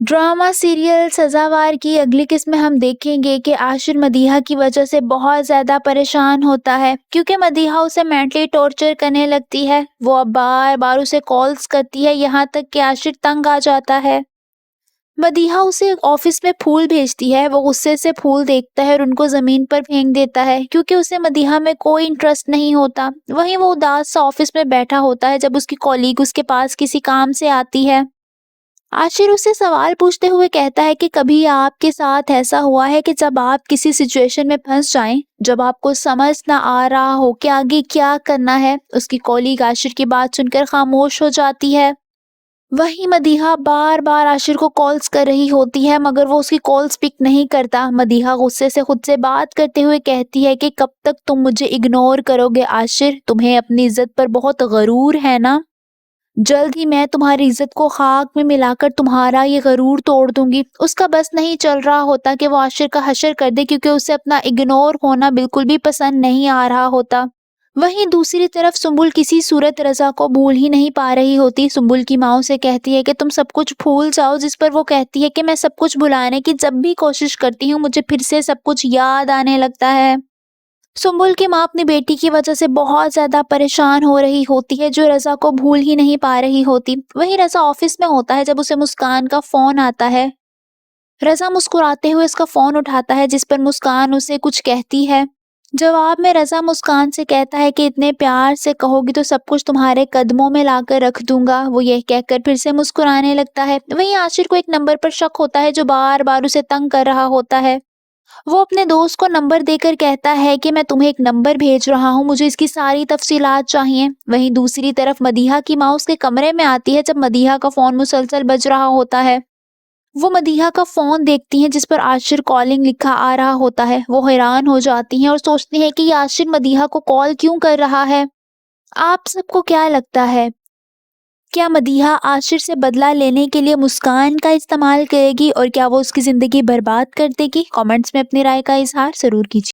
Drama serial सज़ावार की अगली किस्म में हम देखेंगे कि आशिर मदीहा की वजह से बहुत ज़्यादा परेशान होता है क्योंकि मदीहा उसे मेंटली टॉर्चर करने लगती है। वो अब बार-बार उसे कॉल्स करती है, यहाँ तक कि आशिर तंग आ जाता है। मदीहा उसे ऑफिस में फूल भेजती है, वो गुस्से से फूल देखता है और उनको ज़मीन पर फेंक देता है क्योंकि उसे मदीहा में कोई इंटरेस्ट नहीं होता। वहीं वो उदास सा ऑफिस में बैठा होता है जब उसकी कॉलीग उसके पास किसी काम से आती है। आशिर उससे सवाल पूछते हुए कहता है कि कभी आपके साथ ऐसा हुआ है कि जब आप किसी सिचुएशन में फंस जाएं, जब आपको समझ ना आ रहा हो कि आगे क्या करना है। उसकी कॉलीग आशिर की बात सुनकर खामोश हो जाती है। वहीं मदीहा बार बार आशिर को कॉल्स कर रही होती है मगर वो उसकी कॉल्स पिक नहीं करता। मदीहा गुस्से से खुद से बात करते हुए कहती है कि कब तक तुम मुझे इग्नोर करोगे आशिर, तुम्हें अपनी इज्जत पर बहुत गरूर है ना। जल्द ही मैं तुम्हारी इज्जत को खाक में मिलाकर तुम्हारा ये गरूर तोड़ दूंगी। उसका बस नहीं चल रहा होता कि वो आशिर का हशर कर दे क्योंकि उसे अपना इग्नोर होना बिल्कुल भी पसंद नहीं आ रहा होता। वहीं दूसरी तरफ सुम्बुल किसी सूरत रजा को भूल ही नहीं पा रही होती। सुम्बुल की माँ उसे कहती है कि तुम सब कुछ भूल जाओ, जिस पर वो कहती है कि मैं सब कुछ भुलाने की जब भी कोशिश करती हूँ मुझे फिर से सब कुछ याद आने लगता है। सुम्बुल की माँ अपनी बेटी की वजह से बहुत ज़्यादा परेशान हो रही होती है, जो रज़ा को भूल ही नहीं पा रही होती। वहीं रज़ा ऑफिस में होता है जब उसे मुस्कान का फ़ोन आता है। रज़ा मुस्कुराते हुए उसका फ़ोन उठाता है जिस पर मुस्कान उसे कुछ कहती है। जवाब में रज़ा मुस्कान से कहता है कि इतने प्यार से कहोगी तो सब कुछ तुम्हारे कदमों में लाकर रख दूंगा। वो यह कहकर फिर से मुस्कुराने लगता है। वहीं आशिर को एक नंबर पर शक होता है जो बार बार उसे तंग कर रहा होता है। वो अपने दोस्त को नंबर देकर कहता है कि मैं तुम्हें एक नंबर भेज रहा हूँ, मुझे इसकी सारी तफसीलात चाहिए। वहीं दूसरी तरफ मदीहा की माँ उसके कमरे में आती है जब मदीहा का फोन मुसलसल बज रहा होता है। वो मदीहा का फोन देखती हैं जिस पर आशिर कॉलिंग लिखा आ रहा होता है। वो हैरान हो जाती हैं और सोचती हैं कि ये आशिर मदीहा को कॉल क्यों कर रहा है। आप सबको क्या लगता है, क्या मदीहा आशिर से बदला लेने के लिए मुस्कान का इस्तेमाल करेगी और क्या वो उसकी जिंदगी बर्बाद कर देगी? कमेंट्स में अपनी राय का इजहार जरूर कीजिए।